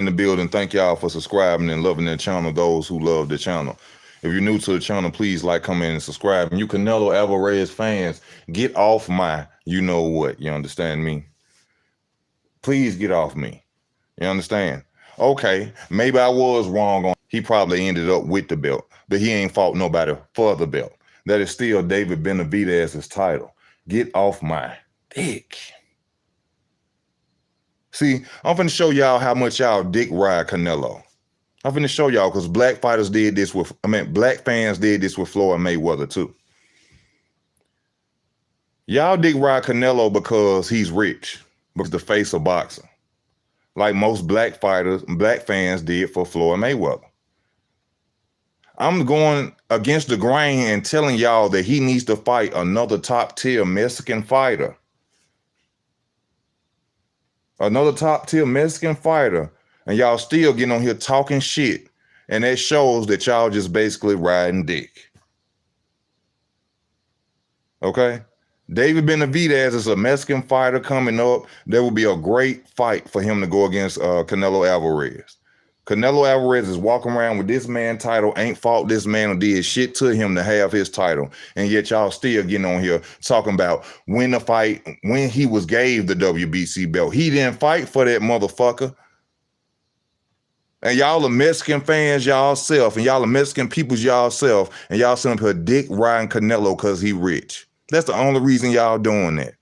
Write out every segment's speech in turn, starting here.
in the building. Thank y'all for subscribing and loving the channel, those who love the channel. If you're new to the channel, please like, comment, and subscribe. And you Canelo Alvarez fans, get off my you know what. You understand me? Please get off me. You understand? Okay, maybe I was wrong on he probably ended up with the belt, but he ain't fought nobody for the belt. That is still David Benavidez's title. Get off my dick. See, I'm finna show y'all how much y'all dick ride Canelo. I'm finna show y'all because black fighters did this with, black fans did this with Floyd Mayweather too. Y'all dick ride Canelo because he's rich, because the face of boxing. Like most black fighters, black fans did for Floyd Mayweather. I'm going against the grain and telling y'all that he needs to fight another top tier Mexican fighter. Another top tier Mexican fighter. And y'all still getting on here talking shit. And that shows that y'all just basically riding dick. Okay? David Benavidez is a Mexican fighter coming up. There will be a great fight for him to go against Canelo Alvarez. Canelo Alvarez is walking around with this man title, ain't fought this man or did shit to him to have his title. And yet y'all still getting on here talking about when the fight, when he was gave the WBC belt. He didn't fight for that motherfucker. And y'all are Mexican fans y'all self, and y'all are Mexican peoples y'all self, and y'all sitting up here dick riding Canelo because he rich. That's the only reason y'all doing that.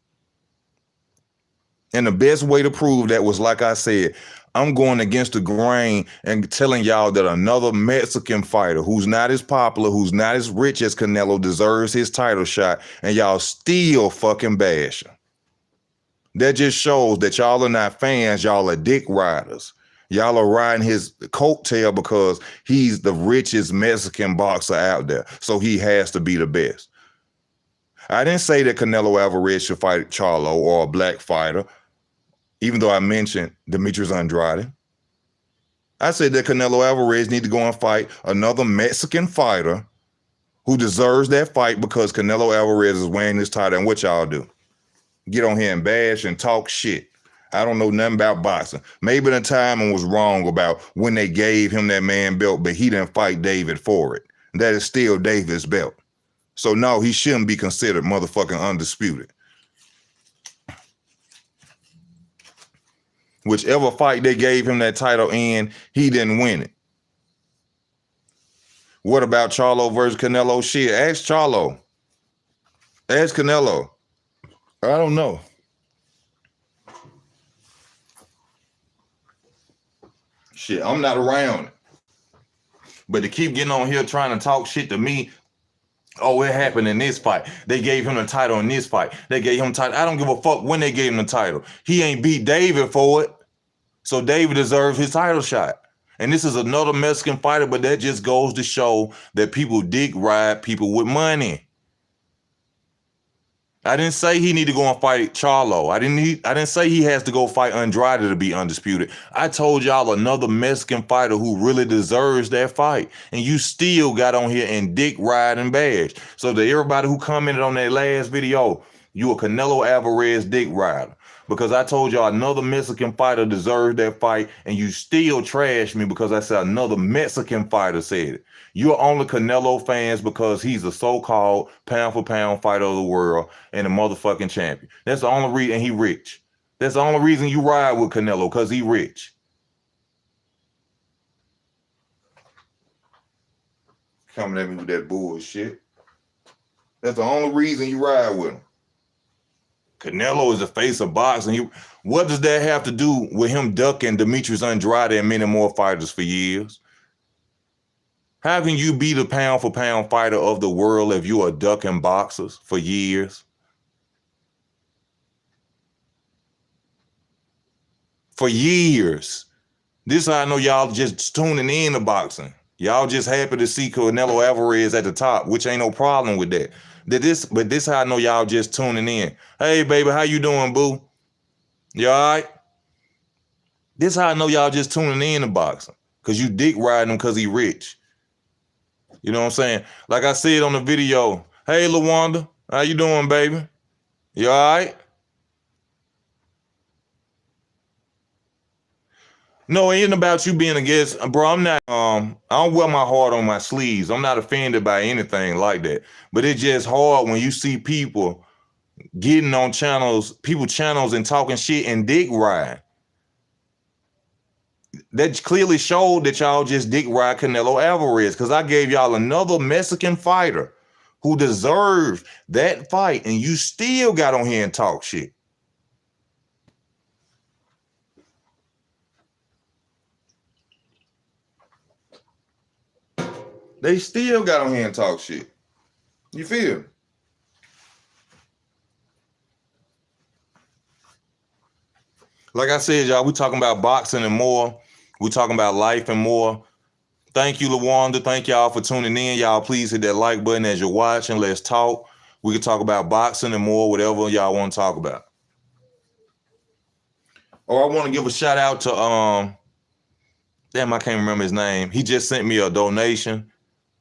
And the best way to prove that was, like I said, I'm going against the grain and telling y'all that another Mexican fighter who's not as popular, who's not as rich as Canelo deserves his title shot, and y'all still fucking bashing. That just shows that y'all are not fans, y'all are dick riders. Y'all are riding his coattail because he's the richest Mexican boxer out there, so he has to be the best. I didn't say that Canelo Alvarez should fight Charlo or a black fighter, even though I mentioned Demetrius Andrade. I said that Canelo Alvarez need to go and fight another Mexican fighter who deserves that fight because Canelo Alvarez is wearing this title. And what y'all do? Get on here and bash and talk shit. I don't know nothing about boxing. Maybe the timing was wrong about when they gave him that man belt, but he didn't fight David for it. That is still David's belt. So no, he shouldn't be considered motherfucking undisputed. Whichever fight they gave him that title in, he didn't win it. What about Charlo versus Canelo? Shit, ask Charlo. Ask Canelo. I don't know. Shit, I'm not around it. But to keep getting on here trying to talk shit to me, oh, it happened in this fight. They gave him the title in this fight. They gave him the title. I don't give a fuck when they gave him the title. He ain't beat David for it. So David deserves his title shot. And this is another Mexican fighter, but that just goes to show that people dick ride people with money. I didn't say he need to go and fight Charlo. I didn't say he has to go fight Andrade to be undisputed. I told y'all another Mexican fighter who really deserves that fight. And you still got on here and dick ride and bash. So to everybody who commented on that last video, you a Canelo Alvarez dick rider. Because I told y'all another Mexican fighter deserves that fight, and you still trash me because I said another Mexican fighter said it. You're only Canelo fans because he's a so-called pound-for-pound fighter of the world and a motherfucking champion. That's the only reason, and he rich. That's the only reason you ride with Canelo, because he rich. Coming at me with that bullshit. That's the only reason you ride with him. Canelo is the face of boxing. What does that have to do with him ducking Demetrius Andrade and many more fighters for years? How can you be the pound-for-pound fighter of the world if you are ducking boxers for years? For years. This is how I know y'all just tuning in to boxing. Y'all just happy to see Canelo Alvarez at the top, which ain't no problem with that. But this how I know y'all just tuning in. Hey, baby, how you doing, boo? You all right? This how I know y'all just tuning in to boxing. Because you dick riding him because he rich. You know what I'm saying? Like I said on the video, hey, LaWanda, how you doing, baby? You all right? No, it ain't about you being against, bro. I'm not. I don't wear my heart on my sleeves. I'm not offended by anything like that. But it's just hard when you see people getting on channels and talking shit and dick ride. That clearly showed that y'all just dick ride Canelo Alvarez, because I gave y'all another Mexican fighter who deserved that fight, and you still got on here and talk shit. They still got on here and talk shit. You feel? Like I said, y'all, we talking about boxing and more. We talking about life and more. Thank you, LaWanda. Thank y'all for tuning in. Y'all, please hit that like button as you're watching. Let's talk. We can talk about boxing and more, whatever y'all want to talk about. Or I want to give a shout out to damn, I can't remember his name. He just sent me a donation.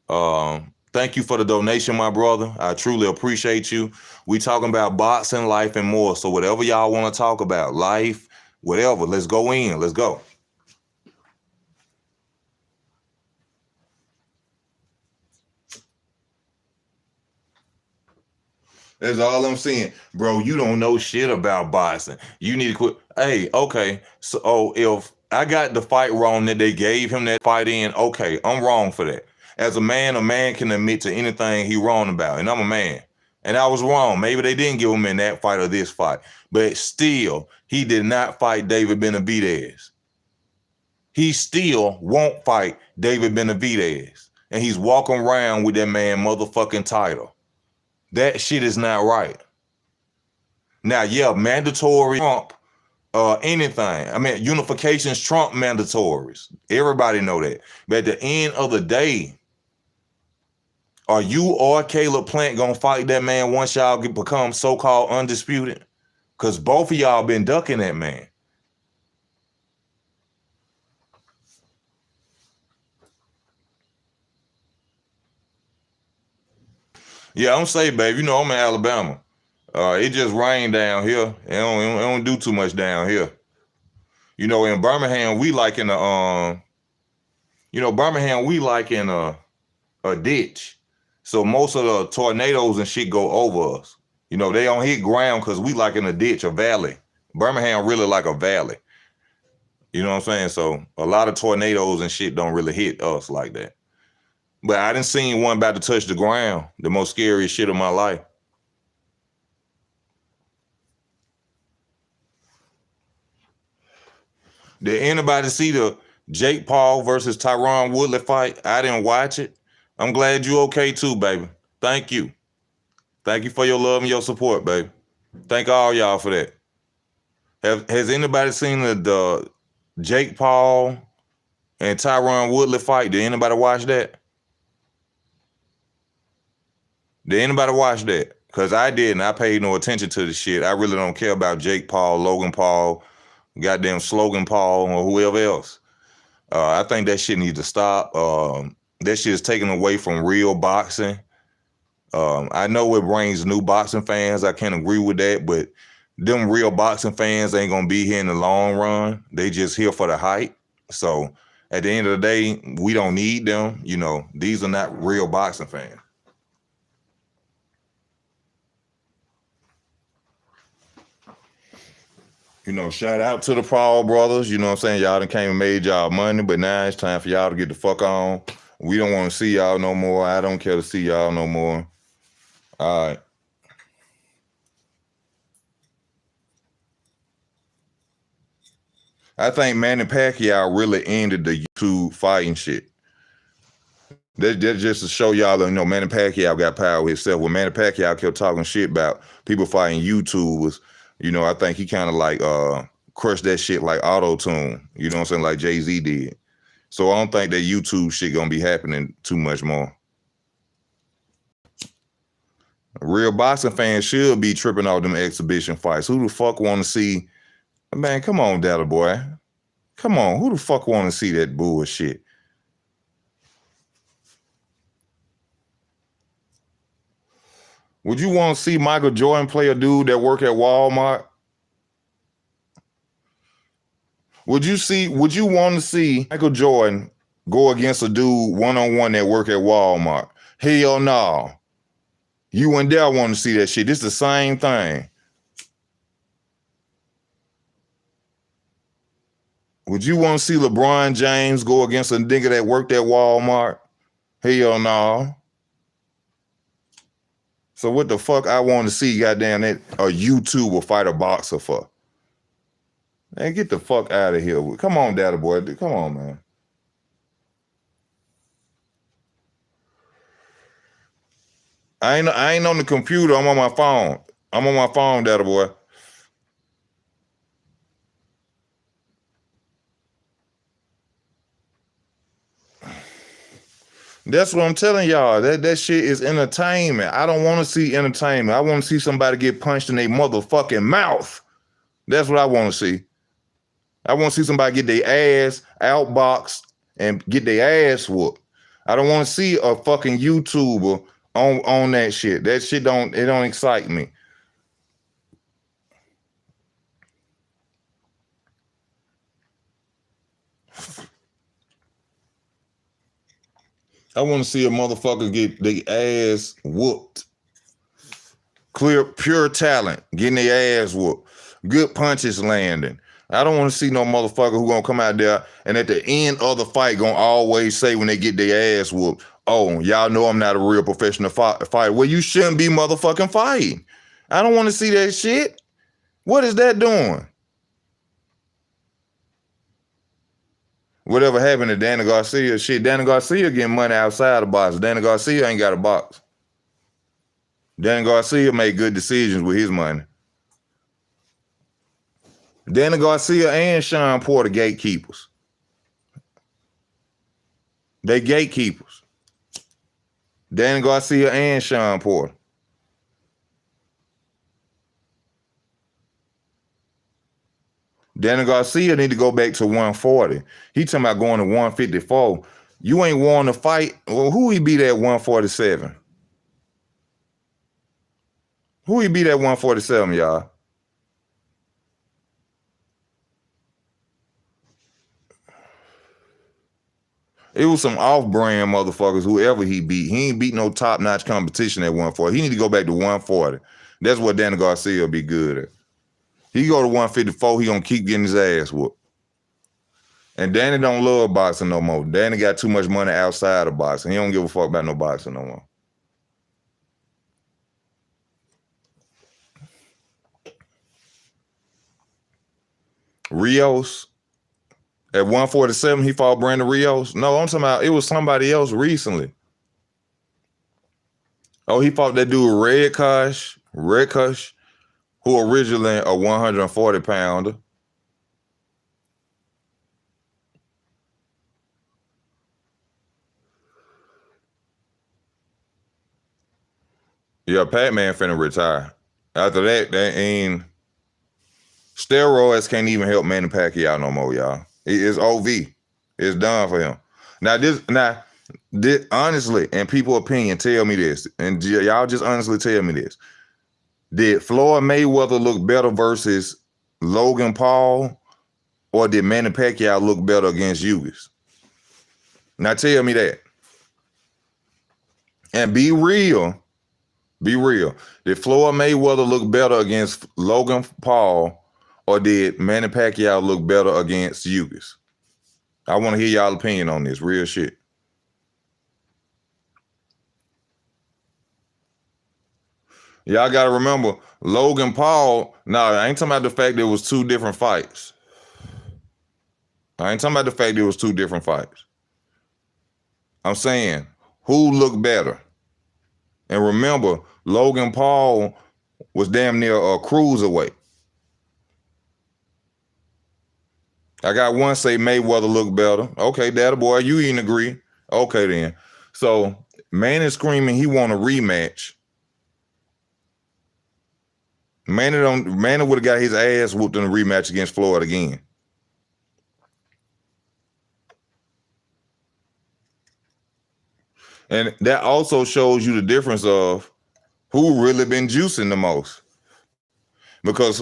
Thank you for the donation, my brother. I truly appreciate you. We talking about boxing, life, and more. So whatever y'all want to talk about, life, whatever, let's go in. Let's go. That's all I'm saying. Bro, you don't know shit about boxing. You need to quit. Hey, okay. So if I got the fight wrong that they gave him that fight in, okay, I'm wrong for that. As a man can admit to anything he wrong about, and I'm a man. And I was wrong. Maybe they didn't give him in that fight or this fight. But still, he did not fight David Benavidez. He still won't fight David Benavidez. And he's walking around with that man motherfucking title. That shit is not right. Now, yeah, mandatory Trump, anything. I mean, unifications Trump mandatories. Everybody know that. But at the end of the day, are you or Caleb Plant gonna fight that man once y'all become so-called undisputed? Because both of y'all been ducking that man. Yeah, I'm saying, babe, you know I'm in Alabama. It just rained down here. It don't do too much down here. You know, in Birmingham, we like in a ditch. So most of the tornadoes and shit go over us. You know, they don't hit ground because we like in a ditch, a valley. Birmingham really like a valley. You know what I'm saying? So a lot of tornadoes and shit don't really hit us like that. But I didn't see one about to touch the ground. The most scariest shit of my life. Did anybody see the Jake Paul versus Tyron Woodley fight? I didn't watch it. I'm glad you okay too, baby. Thank you. Thank you for your love and your support, baby. Thank all y'all for that. Has anybody seen the Jake Paul and Tyron Woodley fight? Did anybody watch that? Did anybody watch that? Because I didn't. I paid no attention to the shit. I really don't care about Jake Paul, Logan Paul, goddamn Slogan Paul, or whoever else. I think that shit needs to stop. That shit is taken away from real boxing. I know it brings new boxing fans. I can't agree with that, but them real boxing fans ain't gonna be here in the long run. They just here for the hype. So at the end of the day, we don't need them. You know, these are not real boxing fans. You know, shout out to the Paul brothers. You know what I'm saying? Y'all done came and made y'all money, but now it's time for y'all to get the fuck on. We don't want to see y'all no more. I don't care to see y'all no more. All right. I think Manny Pacquiao really ended the YouTube fighting shit. That's just to show y'all that, you know, Manny Pacquiao got power himself. When Manny Pacquiao kept talking shit about people fighting YouTubers, you know, I think he kind of like crushed that shit like auto-tune. You know what I'm saying? Like Jay-Z did. So I don't think that YouTube shit gonna be happening too much more. Real boxing fans should be tripping off them exhibition fights. Who the fuck want to see? Man, come on, Data Boy. Come on. Who the fuck want to see that bullshit? Would you want to see Michael Jordan play a dude that work at Walmart? Would you want to see Michael Jordan go against a dude one-on-one that work at Walmart? Hell no. You and there want to see that shit. This the same thing. Would you want to see LeBron James go against a nigga that worked at Walmart? Hell no. So what the fuck I want to see goddamn that a YouTuber fight a boxer for? Man, get the fuck out of here. Come on, daddy boy. Come on, man. I ain't on the computer. I'm on my phone. I'm on my phone, daddy boy. That's what I'm telling y'all. That shit is entertainment. I don't want to see entertainment. I want to see somebody get punched in their motherfucking mouth. That's what I want to see. I want to see somebody get their ass outboxed and get their ass whooped. I don't want to see a fucking YouTuber on that shit. That shit don't excite me. I want to see a motherfucker get their ass whooped. Pure talent, getting their ass whooped. Good punches landing. I don't want to see no motherfucker who gonna come out there and at the end of the fight gonna always say when they get their ass whooped, oh, y'all know I'm not a real professional fighter. Well, you shouldn't be motherfucking fighting. I don't want to see that shit. What is that doing? Whatever happened to Danny Garcia? Shit, Danny Garcia getting money outside the box. Danny Garcia ain't got a box. Danny Garcia made good decisions with his money. Danny Garcia and Sean Porter gatekeepers. They gatekeepers. Danny Garcia and Sean Porter. Danny Garcia need to go back to 140. He talking about going to 154. You ain't won the fight. Well, who he beat at 147? Who he beat at 147, y'all? It was some off-brand motherfuckers, whoever he beat. He ain't beat no top-notch competition at 140. He need to go back to 140. That's what Danny Garcia will be good at. He go to 154, he gonna keep getting his ass whooped. And Danny don't love boxing no more. Danny got too much money outside of boxing. He don't give a fuck about no boxing no more. Rios, at 147, he fought Brandon Rios. No, I'm talking about it was somebody else recently. Oh, he fought that dude Red Kush, who originally a 140 pounder. Yeah, Pac-Man finna retire. After that, they ain't steroids can't even help Manny Pacquiao no more, y'all. It's OV. It's done for him. This honestly, and people opinion, tell me this, and y'all just honestly tell me this. Did Floyd Mayweather look better versus Logan Paul, or did Manny Pacquiao look better against Hughes? Now tell me that. And be real. Be real. Did Floyd Mayweather look better against Logan Paul, or did Manny Pacquiao look better against Hughes? I want to hear y'all opinion on this. Real shit. Y'all got to remember, Logan Paul, I ain't talking about the fact there was two different fights. I ain't talking about the fact there was two different fights. I'm saying, who looked better? And remember, Logan Paul was damn near a cruiserweight. I got one say Mayweather looked better. Okay, daddy boy, you even agree. Okay then. So Manny screaming he want a rematch. Manny would have got his ass whooped in a rematch against Floyd again. And that also shows you the difference of who really been juicing the most. Because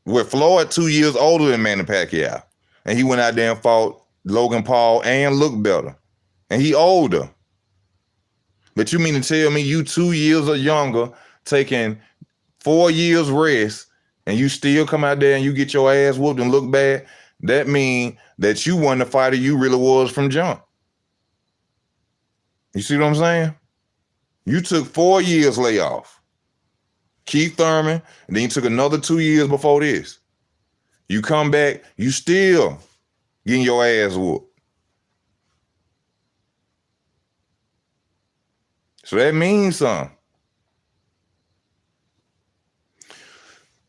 with Floyd 2 years older than Manny Pacquiao, And he went out there and fought Logan Paul and looked better. And he older. But you mean to tell me you 2 years or younger, taking 4 years rest, and you still come out there and you get your ass whooped and look bad? That mean that you wasn't the fighter you really was from jump. You see what I'm saying? You took 4 years layoff. Keith Thurman, and then you took another 2 years before this. You come back, you still getting your ass whooped. So that means something.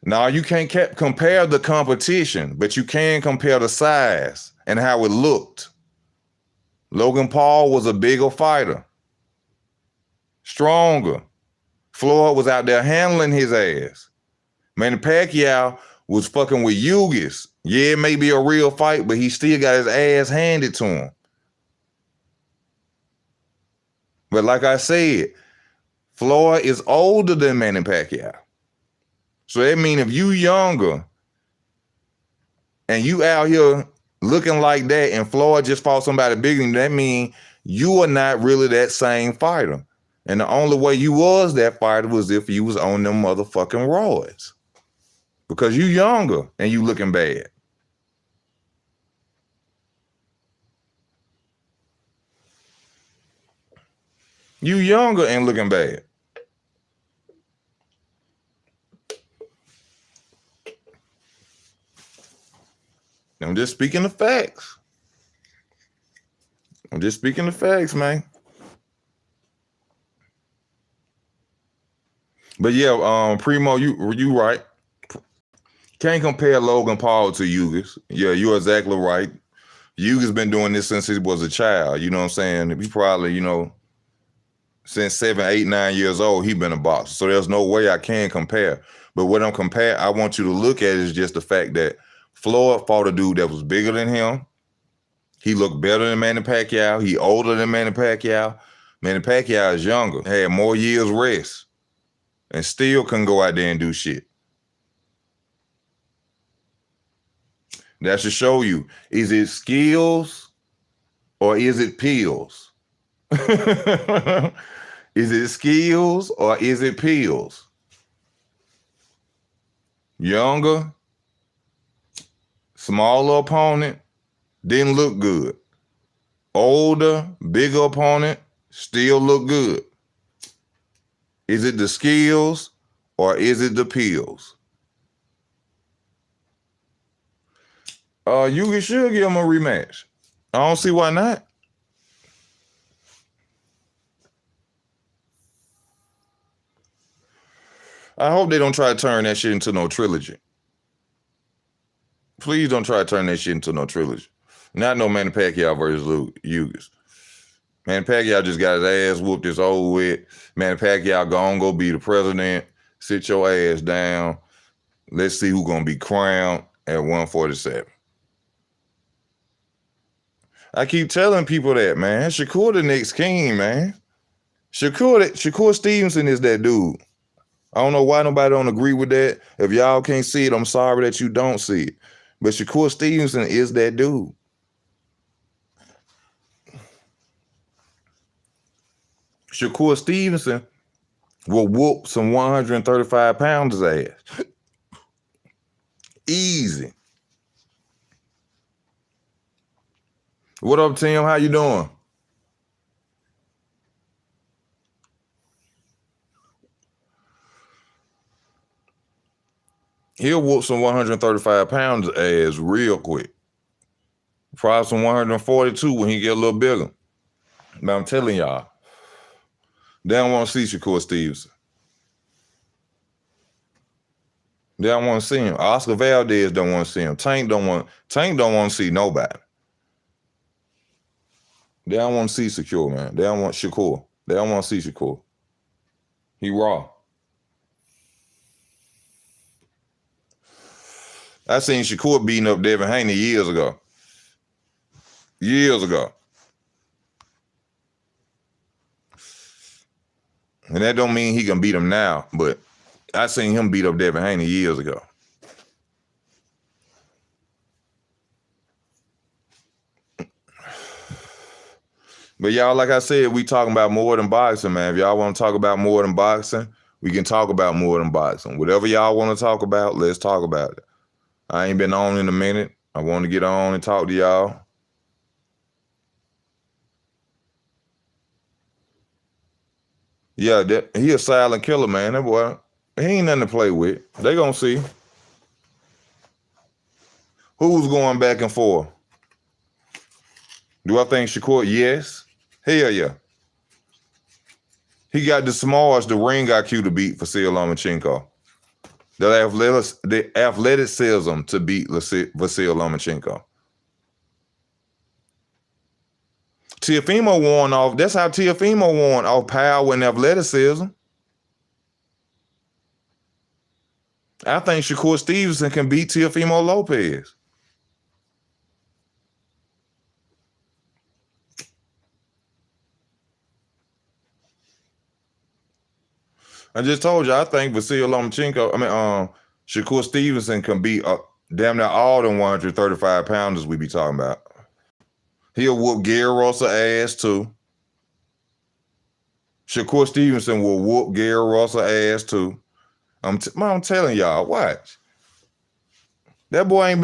Now, you can't compare the competition, but you can compare the size and how it looked. Logan Paul was a bigger fighter, stronger. Floyd was out there handling his ass. Manny Pacquiao was fucking with Hughes. Yeah, it may be a real fight, but he still got his ass handed to him. But like I said, Floyd is older than Manny Pacquiao. So that means if you younger and you out here looking like that and Floyd just fought somebody bigger than you, that means you are not really that same fighter. And the only way you was that fighter was if you was on them motherfucking roids. Because you younger and you looking bad. You younger and looking bad. I'm just speaking the facts. I'm just speaking the facts, man. But yeah, Primo, you right. Can't compare Logan Paul to Hughes. Yeah, you're exactly right. Hughes been doing this since he was a child. You know what I'm saying? He probably, since 7, 8, 9 years old, he been a boxer. So there's no way I can compare. But what I want you to look at is just the fact that Floyd fought a dude that was bigger than him. He looked better than Manny Pacquiao. He older than Manny Pacquiao. Manny Pacquiao is younger, had more years rest, and still couldn't go out there and do shit. That should show you, is it skills or is it pills? Is it skills or is it pills? Younger, smaller opponent, didn't look good. Older, bigger opponent, still look good. Is it the skills or is it the pills? You should give him a rematch. I don't see why not. I hope they don't try to turn that shit into no trilogy. Please don't try to turn that shit into no trilogy. Not no Manny Pacquiao versus Hughes. Manny Pacquiao just got his ass whooped. It's over with. Manny Pacquiao go be the president. Sit your ass down. Let's see who's gonna be crowned at 147. I keep telling people that, man. Shakur the next king, man. Shakur Stevenson is that dude. I don't know why nobody don't agree with that. If y'all can't see it, I'm sorry that you don't see it. But Shakur Stevenson is that dude. Shakur Stevenson will whoop some 135 pounders ass. Easy. What up, Tim? How you doing? He'll whoop some 135 pounds ass real quick. Probably some 142 when he get a little bigger. But I'm telling y'all, they don't want to see Shakur Stevenson. They don't want to see him. Oscar Valdez don't want to see him. Tank don't want to see nobody. They don't want to see Shakur, man. They don't want Shakur. They don't want to see Shakur. He raw. I seen Shakur beating up Devin Haney years ago. And that don't mean he can beat him now, but I seen him beat up Devin Haney years ago. But y'all, like I said, we talking about more than boxing, man. If y'all want to talk about more than boxing, we can talk about more than boxing. Whatever y'all want to talk about, let's talk about it. I ain't been on in a minute. I want to get on and talk to y'all. Yeah, he a silent killer, man. That boy, he ain't nothing to play with. They gonna see who's going back and forth. Do I think Shakur? Yes. Hell yeah. He got the smarts, the ring IQ to beat Vasyl Lomachenko. The athleticism to beat Vasyl Lomachenko. Teofimo won off. That's how Teofimo won off power and athleticism. I think Shakur Stevenson can beat Teofimo Lopez. I just told you, I think Vasyl Lomachenko, Shakur Stevenson can beat damn near all them 135 pounders we be talking about. He'll whoop Gary Russell ass too. Shakur Stevenson will whoop Gary Russell ass too. I'm telling y'all, watch. That boy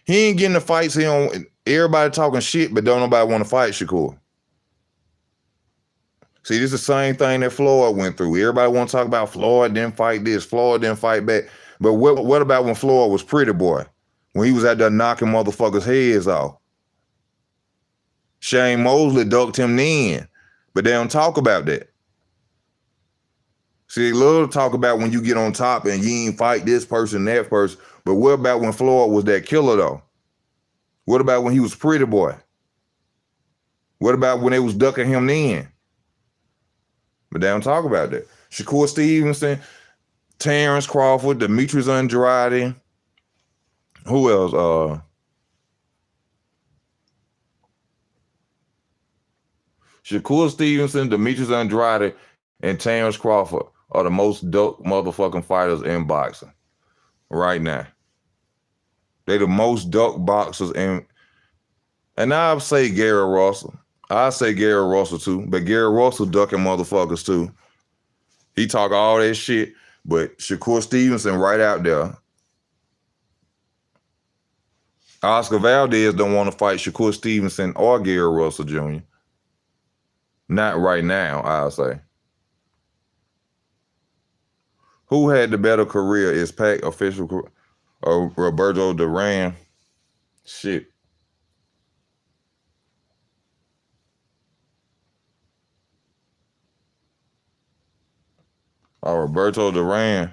he ain't getting the fights. Everybody talking shit, but don't nobody want to fight Shakur. See, this is the same thing that Floyd went through. Everybody want to talk about Floyd didn't fight this, Floyd didn't fight back. But what about when Floyd was Pretty Boy? When he was out there knocking motherfuckers' heads off? Shane Mosley ducked him in, but they don't talk about that. See, they love to talk about when you get on top and you ain't fight this person, that person. But what about when Floyd was that killer, though? What about when he was Pretty Boy? What about when they was ducking him in? But they don't talk about that. Shakur Stevenson, Terrence Crawford, Demetrius Andrade. Who else? Shakur Stevenson, Demetrius Andrade, and Terrence Crawford are the most dope motherfucking fighters in boxing right now. They the most dope boxers and I'll say Gary Russell. I say Gary Russell too, but Gary Russell ducking motherfuckers too. He talk all that shit, but Shakur Stevenson right out there. Oscar Valdez don't want to fight Shakur Stevenson or Gary Russell Jr. Not right now, I'll say. Who had the better career? Is Pac official or Roberto Duran? Shit. Or Roberto Duran.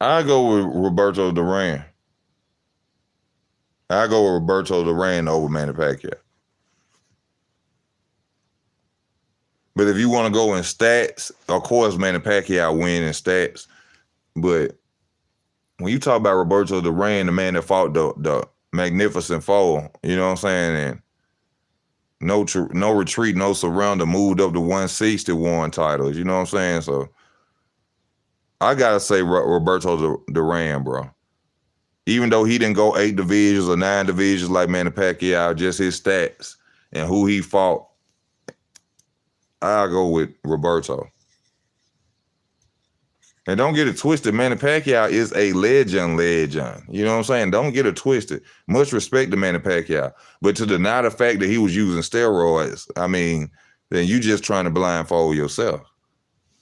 I go with Roberto Duran. I go with Roberto Duran over Manny Pacquiao. But if you want to go in stats, of course Manny Pacquiao win in stats. But when you talk about Roberto Duran, the man that fought the Magnificent Four, you know what I'm saying? And no retreat, no surrender, moved up to 160, won titles. You know what I'm saying? So I gotta say Roberto Duran, bro. Even though he didn't go 8 divisions or 9 divisions like Manny Pacquiao, just his stats and who he fought, I'll go with Roberto. And don't get it twisted, Manny Pacquiao is a legend. You know what I'm saying? Don't get it twisted. Much respect to Manny Pacquiao. But to deny the fact that he was using steroids, I mean, then you just trying to blindfold yourself.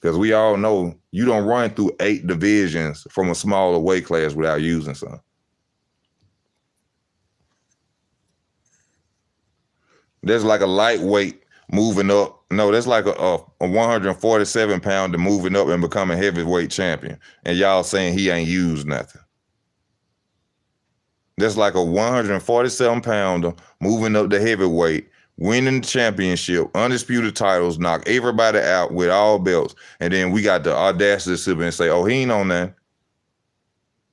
Because we all know you don't run through 8 divisions from a smaller weight class without using some. That's like a lightweight moving up. No, that's like a 147 pounder moving up and becoming heavyweight champion. And y'all saying he ain't used nothing. That's like a 147 pounder moving up to heavyweight, winning the championship, undisputed titles, knock everybody out with all belts. And then we got the audacity to sit and say, oh, he ain't on that.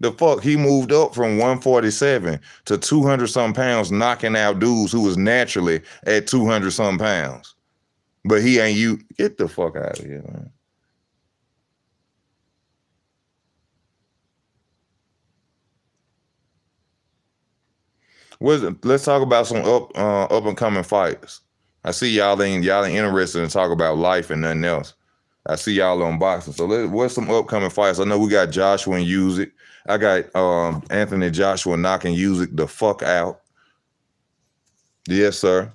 The fuck, he moved up from 147 to 200 some pounds, knocking out dudes who was naturally at 200 some pounds. But he ain't you. Get the fuck out of here, man. Let's talk about some up and coming fighters. I see y'all ain't interested in talk about life and nothing else. I see y'all on boxing. So what's some upcoming fights? I know we got Joshua and Usyk. I got Anthony Joshua knocking Usyk the fuck out. Yes, sir.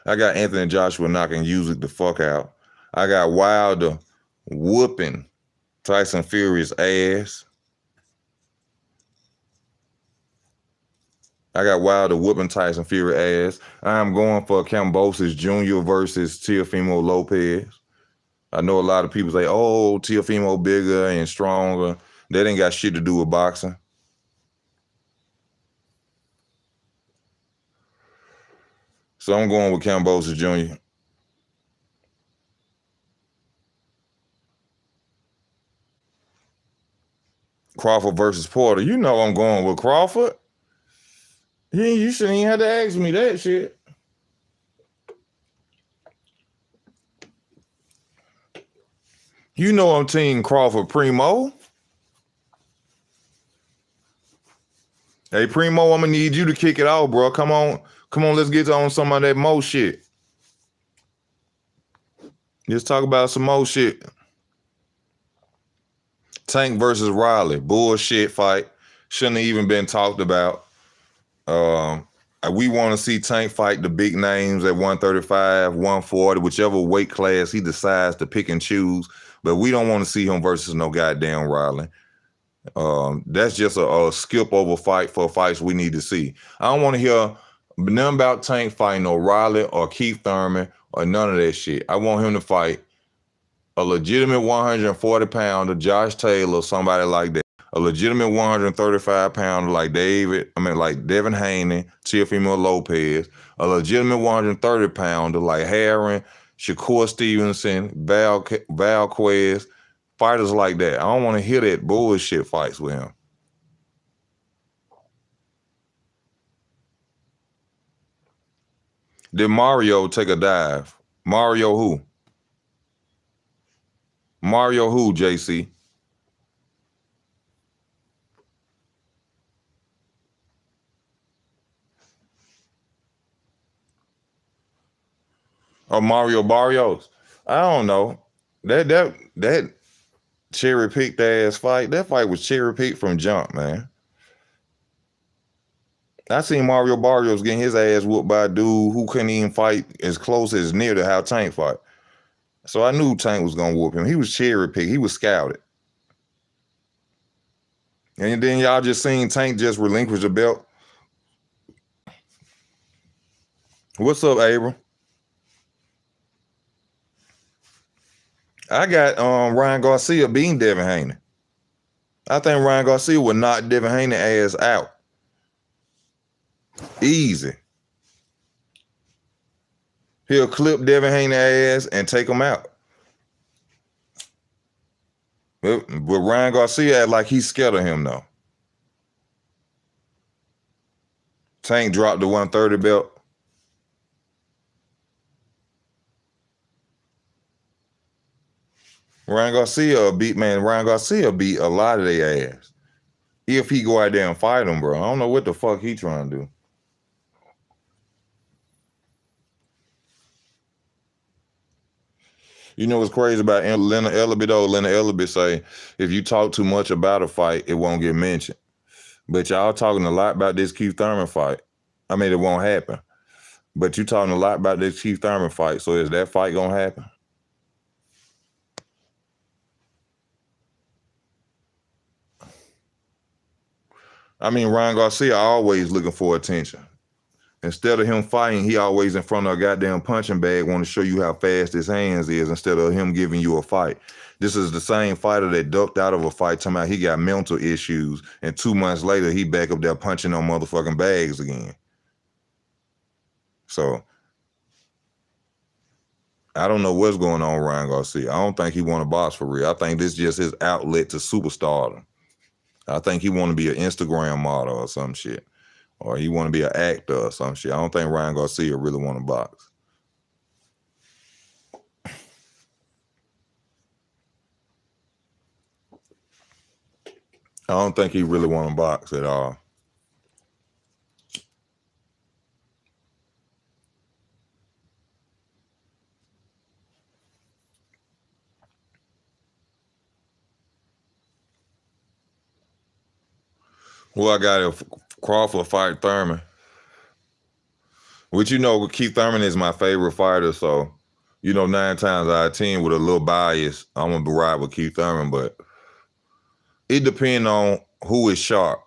I got Anthony Joshua knocking Usyk the fuck out. I got Wilder whooping Tyson Fury's ass. I got Wilder whooping Tyson Fury ass. I'm going for Kambosos Jr. versus Teofimo Lopez. I know a lot of people say, oh, Teofimo bigger and stronger. That ain't got shit to do with boxing. So I'm going with Kambosos Jr. Crawford versus Porter. You know I'm going with Crawford. You shouldn't even have to ask me that shit. You know I'm team Crawford Primo. Hey, Primo, I'm gonna need you to kick it off, bro. Come on, let's get on some of that Mo shit. Let's talk about some Mo shit. Tank versus Riley. Bullshit fight. Shouldn't have even been talked about. We want to see Tank fight the big names at 135, 140, whichever weight class he decides to pick and choose. But we don't want to see him versus no goddamn Riley. That's just a skip over fight for fights we need to see. I don't want to hear nothing about Tank fighting no Riley or Keith Thurman or none of that shit. I want him to fight a legitimate 140 pounder, Josh Taylor, somebody like that. A legitimate 135 pounder like Devin Haney, Teofimo Lopez. A legitimate 130 pounder like Herring, Shakur Stevenson, Valquez, fighters like that. I don't want to hear that bullshit fights with him. Did Mario take a dive? Mario who? Mario who, JC? Or Mario Barrios? I don't know. That cherry picked ass fight. That fight was cherry picked from jump, man. I seen Mario Barrios getting his ass whooped by a dude who couldn't even fight as close as near to how Tank fight. So I knew Tank was gonna whoop him. He was cherry picked. He was scouted. And then y'all just seen Tank just relinquish the belt. What's up, Abram? I got Ryan Garcia beating Devin Haney. I think Ryan Garcia would knock Devin Haney ass out. Easy. He'll clip Devin Haney ass and take him out. But Ryan Garcia act like he's scared of him though. Tank dropped the 130 belt. Ryan Garcia beat a lot of their ass. If he go out there and fight him, bro. I don't know what the fuck he trying to do. You know what's crazy about Leonard Ellaby though? Leonard Ellaby say, if you talk too much about a fight, it won't get mentioned. But y'all talking a lot about this Keith Thurman fight. I mean, it won't happen. But you talking a lot about this Keith Thurman fight. So is that fight gonna happen? I mean, Ryan Garcia always looking for attention. Instead of him fighting, he always in front of a goddamn punching bag, want to show you how fast his hands is instead of him giving you a fight. This is the same fighter that ducked out of a fight talking about he got mental issues, and 2 months later, he back up there punching on motherfucking bags again. So, I don't know what's going on with Ryan Garcia. I don't think he want to box for real. I think this is just his outlet to superstardom. I think he want to be an Instagram model or some shit. Or he want to be an actor or some shit. I don't think Ryan Garcia really want to box. I don't think he really want to box at all. Well, I got if Crawford fight Thurman, which Keith Thurman is my favorite fighter. So, 9 times out of 10 with a little bias, I'm gonna ride with Keith Thurman. But it depends on who is sharp.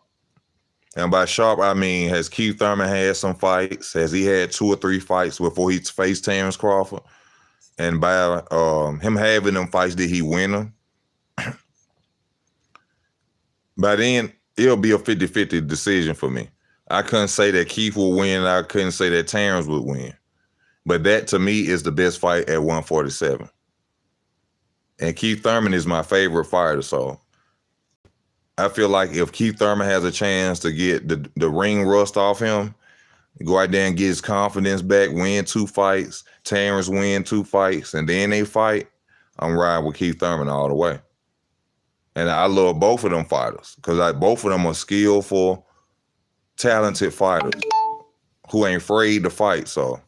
And by sharp, I mean, has Keith Thurman had some fights? Has he had 2 or 3 fights before he faced Terrence Crawford? And by him having them fights, did he win them? By then, it'll be a 50-50 decision for me. I couldn't say that Keith will win. I couldn't say that Terrence would win. But that, to me, is the best fight at 147. And Keith Thurman is my favorite fighter. So I feel like if Keith Thurman has a chance to get the ring rust off him, go out there and get his confidence back, win 2 fights, Terrence win 2 fights, and then they fight, I'm riding with Keith Thurman all the way. And I love both of them fighters because both of them are skillful, talented fighters who ain't afraid to fight. So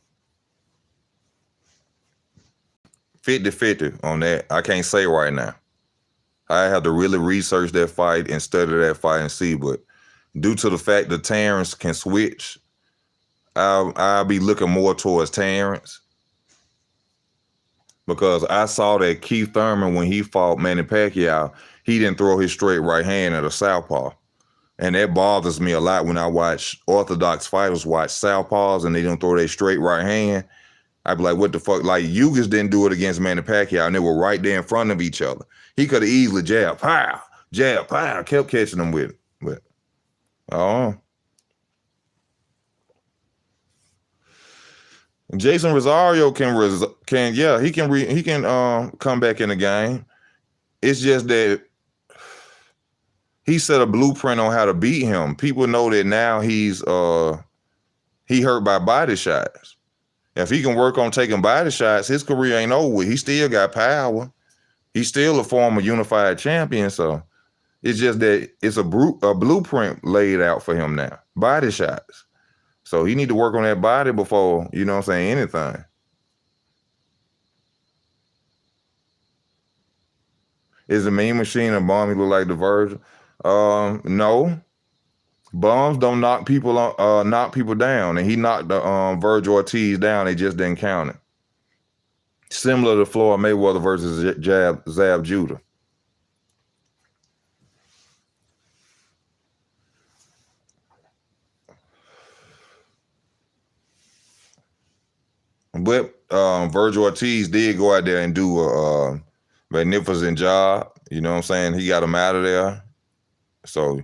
50-50 on that. I can't say right now. I have to really research that fight and study that fight and see. But due to the fact that Terrence can switch, I'll be looking more towards Terrence. Because I saw that Keith Thurman, when he fought Manny Pacquiao, he didn't throw his straight right hand at a southpaw. And that bothers me a lot when I watch orthodox fighters watch southpaws and they don't throw their straight right hand. I'd be like, what the fuck? Like, Yugas didn't do it against Manny Pacquiao, and they were right there in front of each other. He could have easily jabbed, pow, kept catching them with it. But, Jason Rosario can come back in the game. It's just that he set a blueprint on how to beat him. People know that now he hurt by body shots. If he can work on taking body shots, his career ain't over with. He still got power. He's still a former unified champion. So it's just that it's a blueprint laid out for him now. Body shots. So he need to work on that body before, anything. Is the Mean Machine a bum? He look like the Virgil? No. Bums don't knock people down, and he knocked the Virgil Ortiz down. They just didn't count it. Similar to Floyd Mayweather versus Zab Judah. But Virgil Ortiz did go out there and do a magnificent job. You know what I'm saying? He got him out of there. So,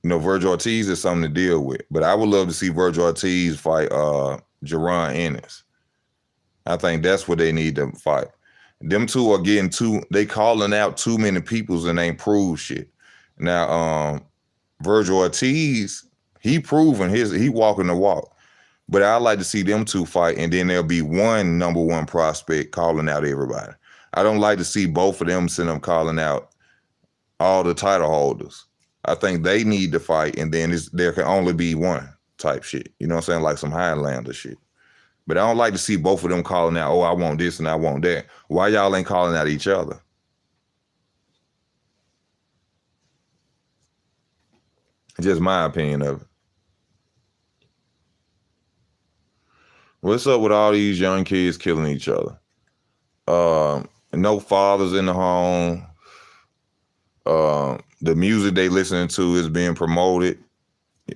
Virgil Ortiz is something to deal with. But I would love to see Virgil Ortiz fight Jaron Ennis. I think that's what they need to fight. Them two are they calling out too many peoples and ain't proved shit. Now, Virgil Ortiz, he proven he walking the walk. But I'd like to see them two fight, and then there'll be one number one prospect calling out everybody. I don't like to see both of them sitting up calling out all the title holders. I think they need to fight, and then there can only be one type shit. You know what I'm saying? Like some Highlander shit. But I don't like to see both of them calling out, oh, I want this and I want that. Why y'all ain't calling out each other? Just my opinion of it. What's up with all these young kids killing each other? No fathers in the home. The music they listening to is being promoted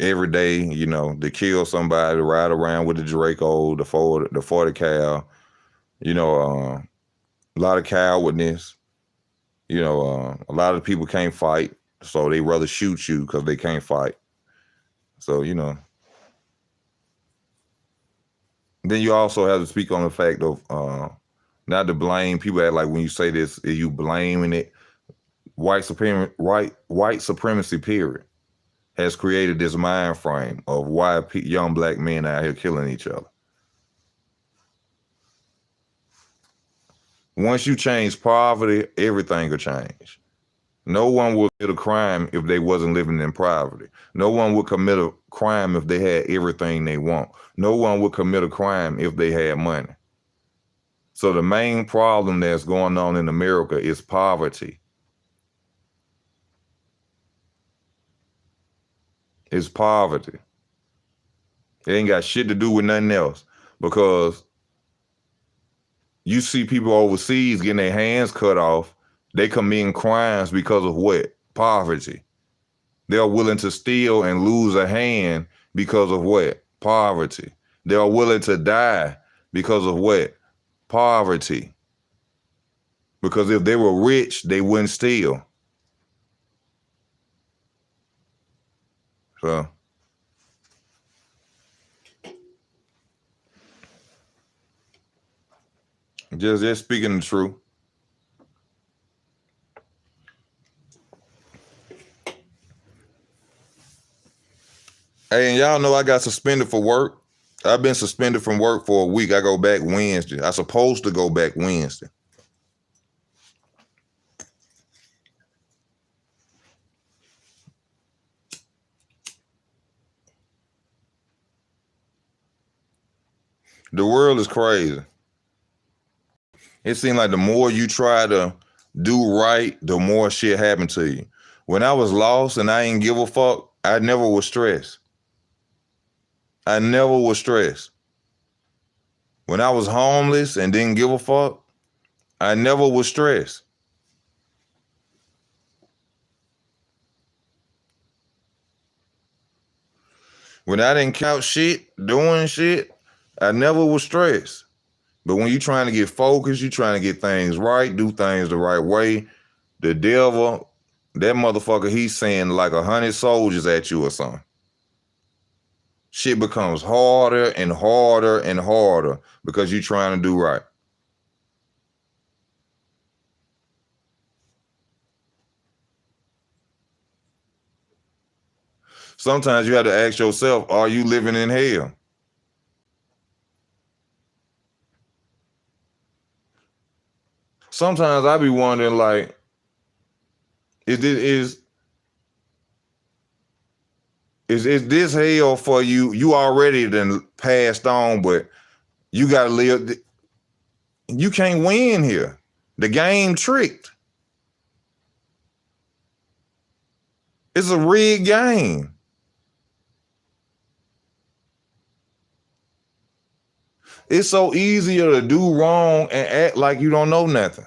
every day, to kill somebody, to ride around with the Draco, the 40 cal, a lot of cowardness. A lot of people can't fight, so they rather shoot you because they can't fight. So, Then you also have to speak on the fact of not to blame people. Act like when you say this, are you blaming it? White supremacy, period, has created this mind frame of why young black men out here killing each other. Once you change poverty, everything will change. No one would commit a crime if they wasn't living in poverty. No one would commit a crime if they had everything they want. No one would commit a crime if they had money. So the main problem that's going on in America is poverty. It's poverty. It ain't got shit to do with nothing else, because you see people overseas getting their hands cut off. They committing crimes because of what? Poverty. They're willing to steal and lose a hand because of what? Poverty. They're willing to die because of what? Poverty. Because if they were rich, they wouldn't steal. So just speaking the truth. Hey, and y'all know I got suspended for work. I've been suspended from work for a week. I go back Wednesday. I supposed to go back Wednesday. The world is crazy. It seems like the more you try to do right, the more shit happen to you. When I was lost and I didn't give a fuck, I never was stressed. I never was stressed. When I was homeless and didn't give a fuck, I never was stressed. When I didn't count shit, doing shit, I never was stressed. But when you're trying to get focused, you're trying to get things right, do things the right way, the devil, that motherfucker, he's saying like 100 soldiers at you or something. Shit becomes harder and harder and harder because you're trying to do right. Sometimes you have to ask yourself, are you living in hell? Sometimes I be wondering, like, is this hell for you? You already done passed on, but you gotta live. You can't win here. The game tricked. It's a rigged game. It's so easier to do wrong and act like you don't know nothing.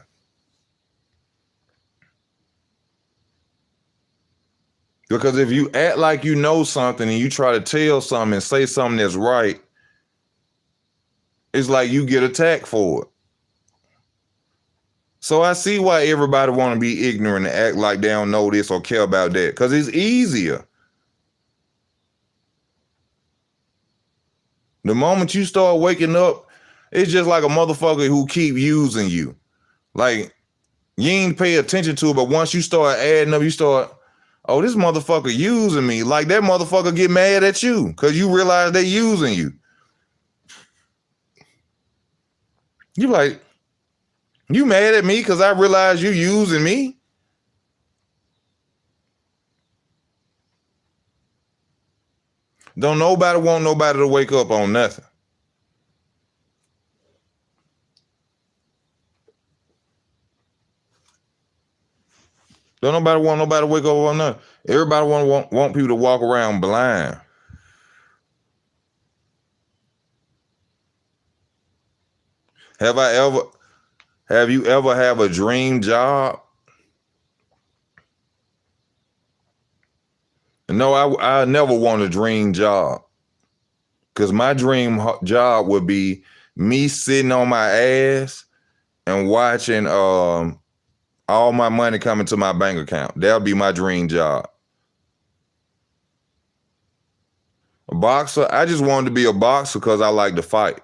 Because if you act like you know something and you try to tell something and say something that's right, it's like you get attacked for it. So I see why everybody want to be ignorant and act like they don't know this or care about that, because it's easier. The moment you start waking up, it's just like a motherfucker who keep using you. Like, you ain't pay attention to it, but once you start adding up, you start, oh, this motherfucker using me. Like, that motherfucker get mad at you because you realize they using you. You like, you mad at me because I realize you using me? Don't nobody want nobody to wake up on nothing. Don't nobody want nobody to wake up on nothing. Everybody want people to walk around blind. Have you ever have a dream job? No, I never want a dream job, because my dream job would be me sitting on my ass and watching all my money coming to my bank account. That would be my dream job. A boxer, I just wanted to be a boxer because I like to fight.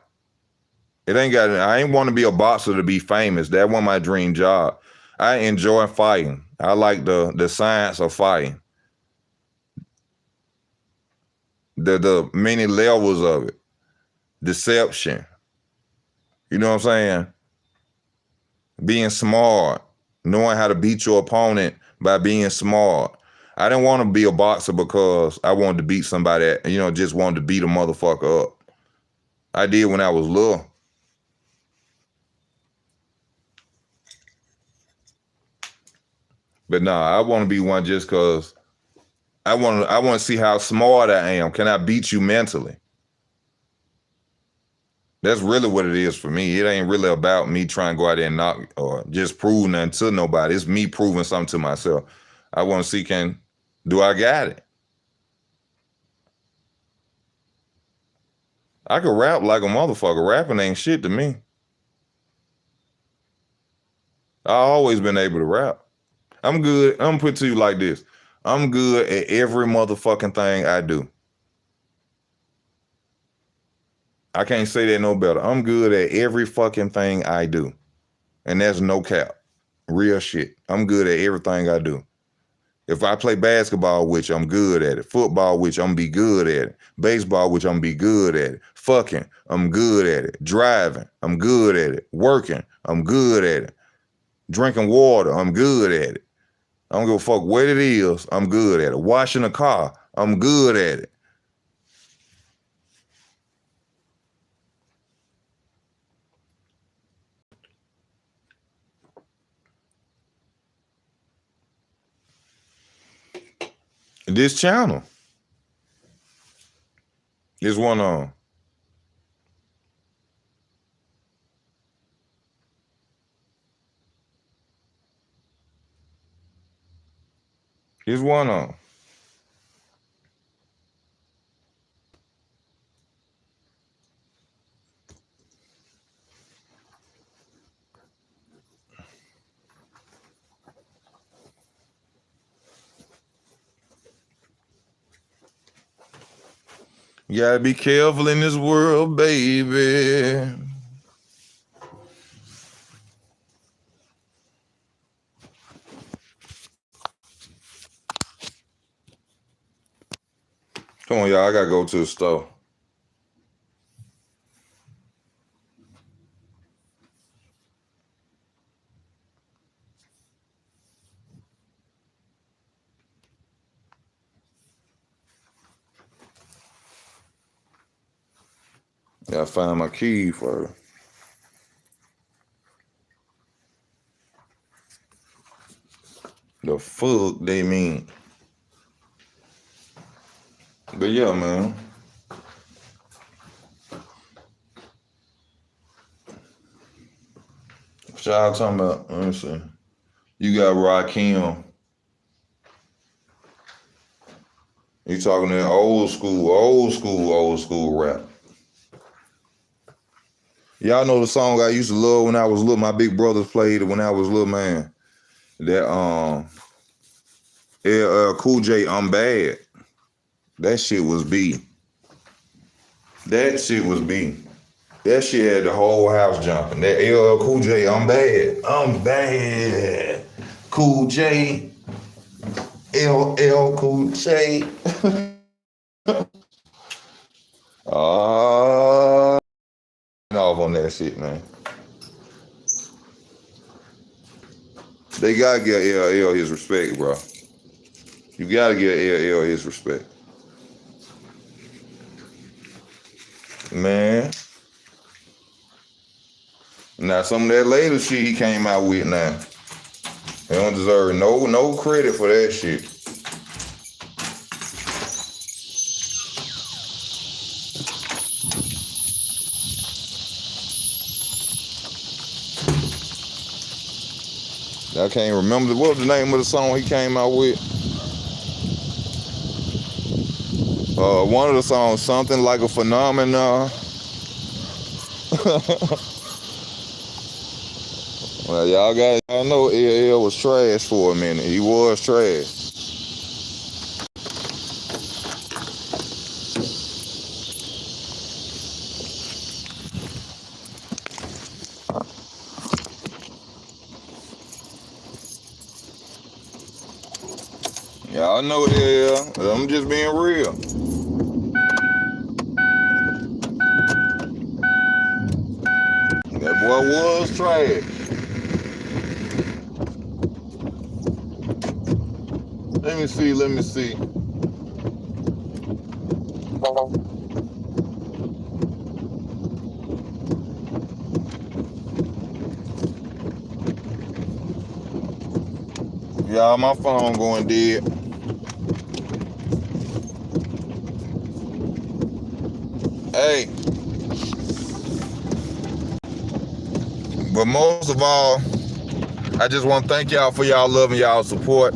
I ain't want to be a boxer to be famous. That wasn't my dream job. I enjoy fighting. I like the science of fighting. The many levels of it. Deception. You know what I'm saying? Being smart. knowing how to beat your opponent by being smart. I didn't want to be a boxer because I wanted to beat somebody, just wanted to beat a motherfucker up. I did when I was little. But nah, I want to be one just because I want to see how smart I am. Can I beat you mentally? That's really what it is for me. It ain't really about me trying to go out there and knock or just prove nothing to nobody. It's me proving something to myself. I want to see do I got it? I could rap like a motherfucker. Rapping ain't shit to me. I always been able to rap. I'm good. I'm gonna put it to you like this. I'm good at every motherfucking thing I do. I can't say that no better. I'm good at every fucking thing I do. And that's no cap. Real shit. I'm good at everything I do. If I play basketball, which I'm good at it. Football, which I'm be good at it. Baseball, which I'm be good at it. Fucking, I'm good at it. Driving, I'm good at it. Working, I'm good at it. Drinking water, I'm good at it. I don't give a fuck what it is, I'm good at it. Washing a car, I'm good at it. This channel is one on. It's one on. You gotta be careful in this world, baby. Come on, y'all. I gotta go to the store. Gotta find my key first. The fuck they mean? But yeah, man. What y'all talking about? Let me see. You got Rakim. You talking that old school rap. Y'all know the song I used to love when I was little. My big brothers played it when I was little, man. That LL Cool J, I'm Bad. That shit was B. That shit was B. That shit had the whole house jumping. That LL Cool J, I'm bad. I'm bad. Cool J. LL Cool J. Off on that shit, man. They gotta give LL his respect, bro. You gotta give LL his respect. Man. Now some of that later shit he came out with now. He don't deserve no credit for that shit. I can't remember what was the name of the song he came out with. One of the songs, something like a phenomenon. Well, y'all know LL was trash for a minute. He was trash. Y'all know LL. I'm just being real. That boy was trash. Let me see. Y'all, my phone going dead. Hey. But most of all, I just want to thank y'all for y'all love and y'all support.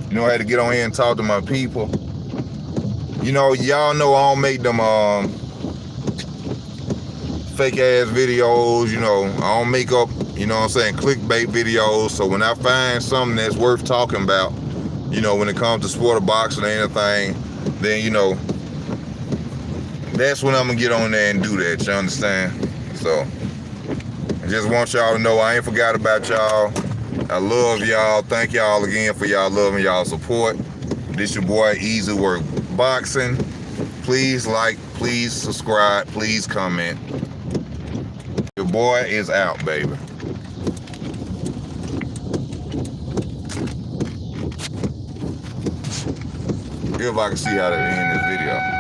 You know, I had to get on here and talk to my people. You know, y'all know I don't make them fake ass videos, you know. I don't make up, you know what I'm saying, clickbait videos. So when I find something that's worth talking about, you know, when it comes to sport or boxing or anything, then, you know, that's when I'm gonna get on there and do that, you understand? So I just want y'all to know I ain't forgot about y'all. I love y'all. Thank y'all again for y'all love and y'all support. This your boy Ezwork Boxing. Please like, please subscribe, please comment. Your boy is out, baby. If I can see how to end this video.